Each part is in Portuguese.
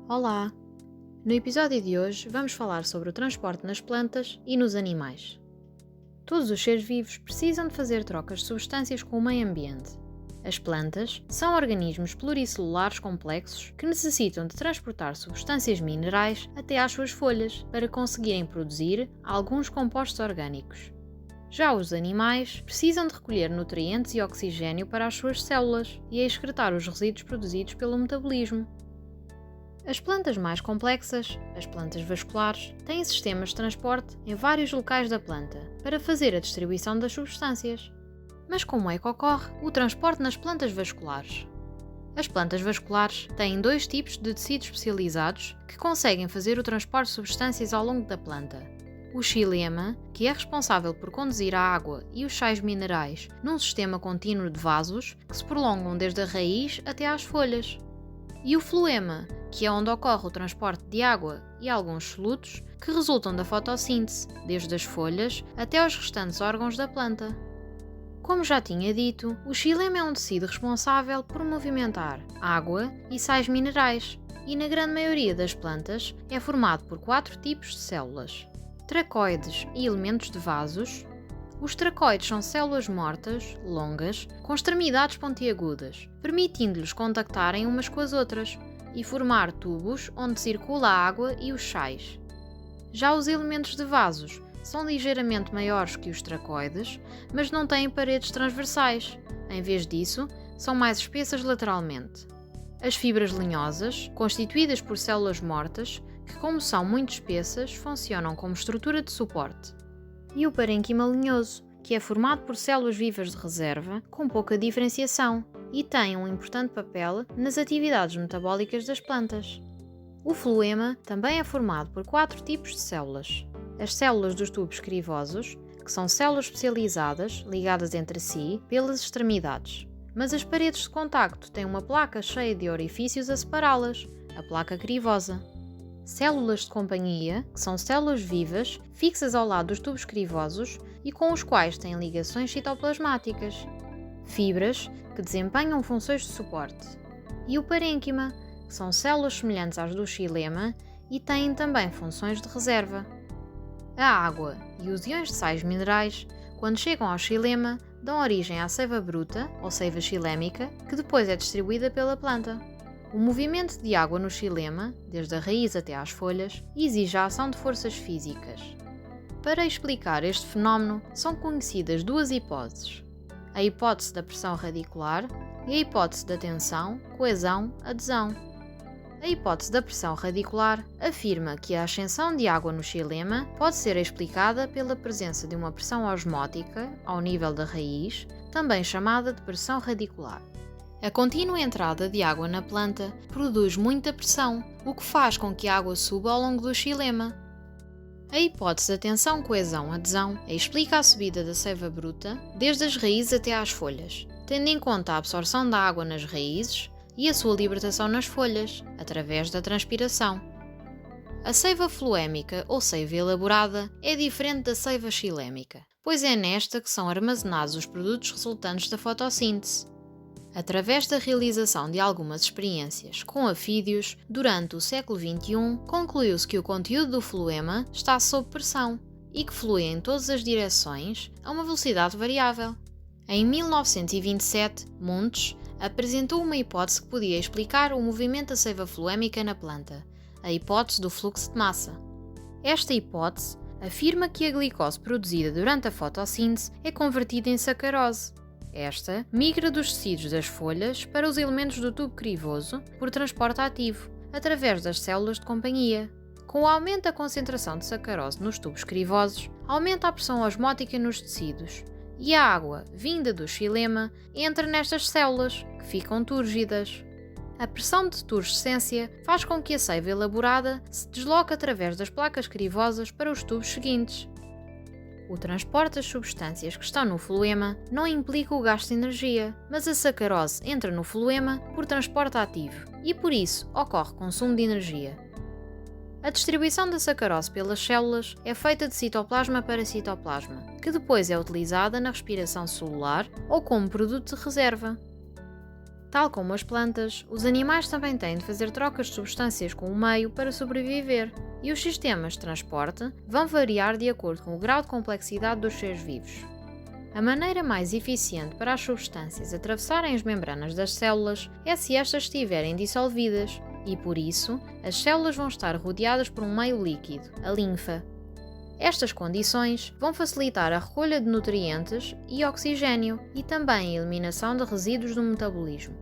Olá! No episódio de hoje vamos falar sobre o transporte nas plantas e nos animais. Todos os seres vivos precisam de fazer trocas de substâncias com o meio ambiente. As plantas são organismos pluricelulares complexos que necessitam de transportar substâncias minerais até às suas folhas para conseguirem produzir alguns compostos orgânicos. Já os animais precisam de recolher nutrientes e oxigênio para as suas células e excretar os resíduos produzidos pelo metabolismo. As plantas mais complexas, as plantas vasculares, têm sistemas de transporte em vários locais da planta para fazer a distribuição das substâncias. Mas como é que ocorre o transporte nas plantas vasculares? As plantas vasculares têm dois tipos de tecidos especializados que conseguem fazer o transporte de substâncias ao longo da planta. O xilema, que é responsável por conduzir a água e os sais minerais num sistema contínuo de vasos que se prolongam desde a raiz até às folhas. E o floema, que é onde ocorre o transporte de água e alguns solutos que resultam da fotossíntese, desde as folhas até aos restantes órgãos da planta. Como já tinha dito, o xilema é um tecido responsável por movimentar água e sais minerais e, na grande maioria das plantas, é formado por 4 tipos de células: tracoides e elementos de vasos. Os tracoides são células mortas, longas, com extremidades pontiagudas, permitindo-lhes contactarem umas com as outras e formar tubos onde circula a água e os sais. Já os elementos de vasos são ligeiramente maiores que os tracoides, mas não têm paredes transversais. Em vez disso, são mais espessas lateralmente. As fibras linhosas, constituídas por células mortas, que como são muito espessas, funcionam como estrutura de suporte. E o parênquima linhoso, que é formado por células vivas de reserva com pouca diferenciação e tem um importante papel nas atividades metabólicas das plantas. O floema também é formado por 4 tipos de células: as células dos tubos crivosos, que são células especializadas ligadas entre si pelas extremidades, mas as paredes de contacto têm uma placa cheia de orifícios a separá-las, a placa crivosa. Células de companhia, que são células vivas, fixas ao lado dos tubos crivosos e com os quais têm ligações citoplasmáticas. Fibras, que desempenham funções de suporte. E o parênquima, que são células semelhantes às do xilema e têm também funções de reserva. A água e os íons de sais minerais, quando chegam ao xilema, dão origem à seiva bruta, ou seiva xilémica, que depois é distribuída pela planta. O movimento de água no xilema, desde a raiz até às folhas, exige a ação de forças físicas. Para explicar este fenómeno, são conhecidas 2 hipóteses: a hipótese da pressão radicular e a hipótese da tensão, coesão, adesão. A hipótese da pressão radicular afirma que a ascensão de água no xilema pode ser explicada pela presença de uma pressão osmótica ao nível da raiz, também chamada de pressão radicular. A contínua entrada de água na planta produz muita pressão, o que faz com que a água suba ao longo do xilema. A hipótese da tensão-coesão-adesão explica a subida da seiva bruta desde as raízes até às folhas, tendo em conta a absorção da água nas raízes e a sua libertação nas folhas, através da transpiração. A seiva floémica ou seiva elaborada é diferente da seiva xilémica, pois é nesta que são armazenados os produtos resultantes da fotossíntese. Através da realização de algumas experiências com afídeos, durante o século XXI, concluiu-se que o conteúdo do floema está sob pressão e que flui em todas as direções a uma velocidade variável. Em 1927, Muntz apresentou uma hipótese que podia explicar o movimento da seiva floémica na planta, a hipótese do fluxo de massa. Esta hipótese afirma que a glicose produzida durante a fotossíntese é convertida em sacarose. Esta migra dos tecidos das folhas para os elementos do tubo crivoso por transporte ativo, através das células de companhia. Com o aumento da concentração de sacarose nos tubos crivosos, aumenta a pressão osmótica nos tecidos, e a água, vinda do xilema, entra nestas células, que ficam túrgidas. A pressão de turgescência faz com que a seiva elaborada se desloque através das placas crivosas para os tubos seguintes. O transporte das substâncias que estão no floema não implica o gasto de energia, mas a sacarose entra no floema por transporte ativo e, por isso, ocorre consumo de energia. A distribuição da sacarose pelas células é feita de citoplasma para citoplasma, que depois é utilizada na respiração celular ou como produto de reserva. Tal como as plantas, os animais também têm de fazer trocas de substâncias com o meio para sobreviver, e os sistemas de transporte vão variar de acordo com o grau de complexidade dos seres vivos. A maneira mais eficiente para as substâncias atravessarem as membranas das células é se estas estiverem dissolvidas, e por isso, as células vão estar rodeadas por um meio líquido, a linfa. Estas condições vão facilitar a recolha de nutrientes e oxigênio e também a eliminação de resíduos do metabolismo.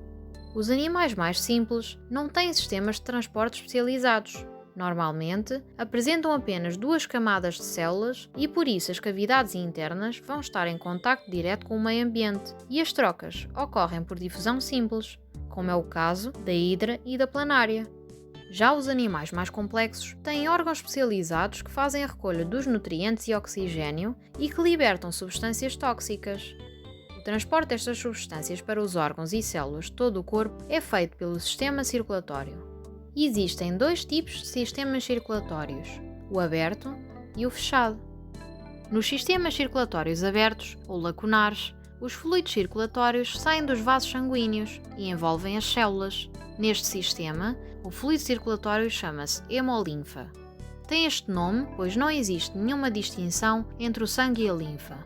Os animais mais simples não têm sistemas de transporte especializados. Normalmente, apresentam apenas duas camadas de células e por isso as cavidades internas vão estar em contacto direto com o meio ambiente e as trocas ocorrem por difusão simples, como é o caso da hidra e da planária. Já os animais mais complexos têm órgãos especializados que fazem a recolha dos nutrientes e oxigênio e que libertam substâncias tóxicas. O transporte destas substâncias para os órgãos e células de todo o corpo é feito pelo sistema circulatório. Existem dois tipos de sistemas circulatórios, o aberto e o fechado. Nos sistemas circulatórios abertos, ou lacunares, os fluidos circulatórios saem dos vasos sanguíneos e envolvem as células. Neste sistema, o fluido circulatório chama-se hemolinfa. Tem este nome pois não existe nenhuma distinção entre o sangue e a linfa.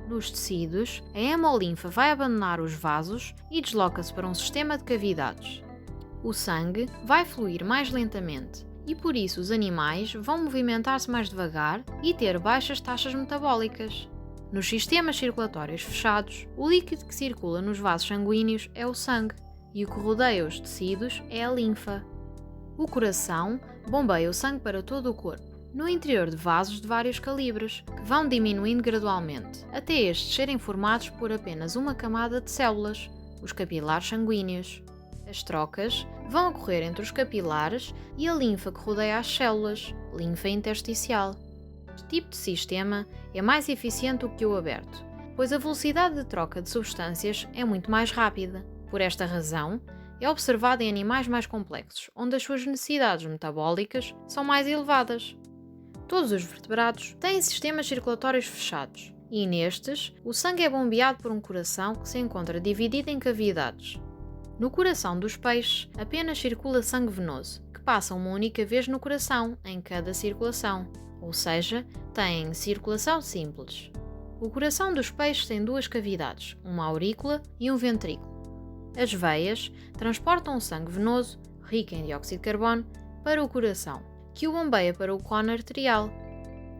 Nos tecidos, a hemolinfa vai abandonar os vasos e desloca-se para um sistema de cavidades. O sangue vai fluir mais lentamente e por isso os animais vão movimentar-se mais devagar e ter baixas taxas metabólicas. Nos sistemas circulatórios fechados, o líquido que circula nos vasos sanguíneos é o sangue e o que rodeia os tecidos é a linfa. O coração bombeia o sangue para todo o corpo, no interior de vasos de vários calibres, que vão diminuindo gradualmente, até estes serem formados por apenas uma camada de células, os capilares sanguíneos. As trocas vão ocorrer entre os capilares e a linfa que rodeia as células, linfa intersticial. Este tipo de sistema é mais eficiente do que o aberto, pois a velocidade de troca de substâncias é muito mais rápida. Por esta razão, é observado em animais mais complexos, onde as suas necessidades metabólicas são mais elevadas. Todos os vertebrados têm sistemas circulatórios fechados, e nestes, o sangue é bombeado por um coração que se encontra dividido em cavidades. No coração dos peixes, apenas circula sangue venoso, que passa uma única vez no coração, em cada circulação, ou seja, tem circulação simples. O coração dos peixes tem duas cavidades, uma aurícula e um ventrículo. As veias transportam o sangue venoso, rico em dióxido de carbono, para o coração, que o bombeia para o cone arterial.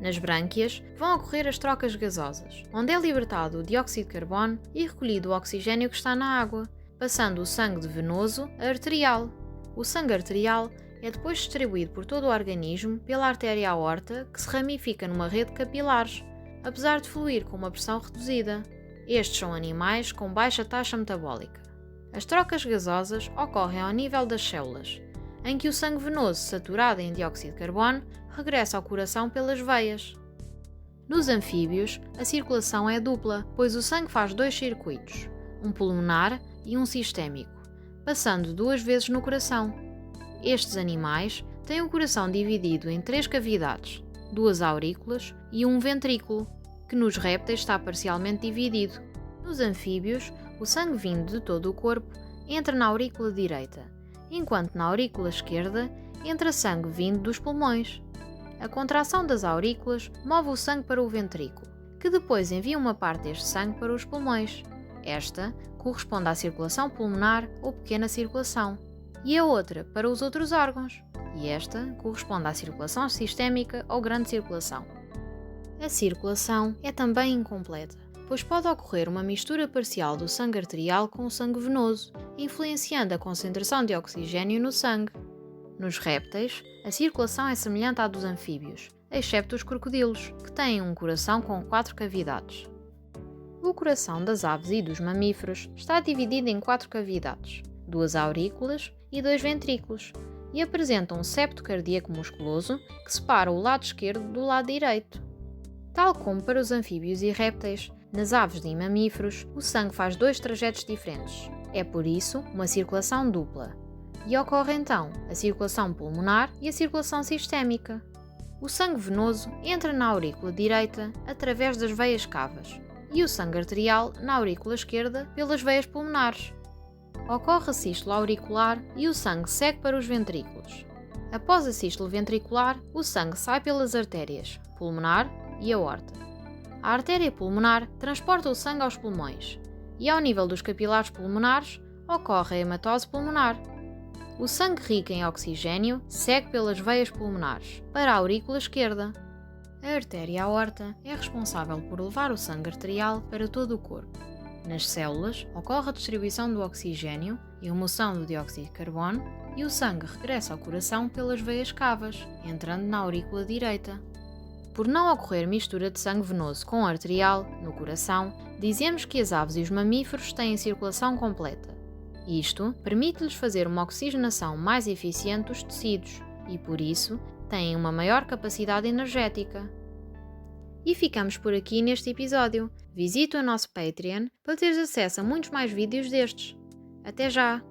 Nas brânquias vão ocorrer as trocas gasosas, onde é libertado o dióxido de carbono e recolhido o oxigênio que está na água, passando o sangue de venoso a arterial. O sangue arterial é depois distribuído por todo o organismo pela artéria aorta, que se ramifica numa rede de capilares, apesar de fluir com uma pressão reduzida. Estes são animais com baixa taxa metabólica. As trocas gasosas ocorrem ao nível das células, em que o sangue venoso saturado em dióxido de carbono regressa ao coração pelas veias. Nos anfíbios, a circulação é dupla, pois o sangue faz dois circuitos, um pulmonar e um sistémico, passando duas vezes no coração. Estes animais têm o coração dividido em três cavidades, duas aurículas e um ventrículo, que nos répteis está parcialmente dividido. Nos anfíbios, o sangue vindo de todo o corpo entra na aurícula direita, enquanto na aurícula esquerda entra sangue vindo dos pulmões. A contração das aurículas move o sangue para o ventrículo, que depois envia uma parte deste sangue para os pulmões. Esta corresponde à circulação pulmonar ou pequena circulação, e a outra para os outros órgãos, e esta corresponde à circulação sistémica ou grande circulação. A circulação é também incompleta, pois pode ocorrer uma mistura parcial do sangue arterial com o sangue venoso, influenciando a concentração de oxigênio no sangue. Nos répteis, a circulação é semelhante à dos anfíbios, excepto os crocodilos, que têm um coração com 4 cavidades. O coração das aves e dos mamíferos está dividido em 4 cavidades, 2 aurículas e 2 ventrículos, e apresenta um septo cardíaco musculoso que separa o lado esquerdo do lado direito. Tal como para os anfíbios e répteis, nas aves e mamíferos, o sangue faz 2 trajetos diferentes. É por isso uma circulação dupla. E ocorre então a circulação pulmonar e a circulação sistémica. O sangue venoso entra na aurícula direita através das veias cavas e o sangue arterial na aurícula esquerda pelas veias pulmonares. Ocorre a sístole auricular e o sangue segue para os ventrículos. Após a sístole ventricular, o sangue sai pelas artérias pulmonar e aorta. A artéria pulmonar transporta o sangue aos pulmões e, ao nível dos capilares pulmonares, ocorre a hematose pulmonar. O sangue rico em oxigênio segue pelas veias pulmonares para a aurícula esquerda. A artéria aorta é responsável por levar o sangue arterial para todo o corpo. Nas células, ocorre a distribuição do oxigênio e remoção do dióxido de carbono e o sangue regressa ao coração pelas veias cavas, entrando na aurícula direita. Por não ocorrer mistura de sangue venoso com arterial no coração, dizemos que as aves e os mamíferos têm circulação completa. Isto permite-lhes fazer uma oxigenação mais eficiente dos tecidos e, por isso, têm uma maior capacidade energética. E ficamos por aqui neste episódio. Visita o nosso Patreon para teres acesso a muitos mais vídeos destes. Até já!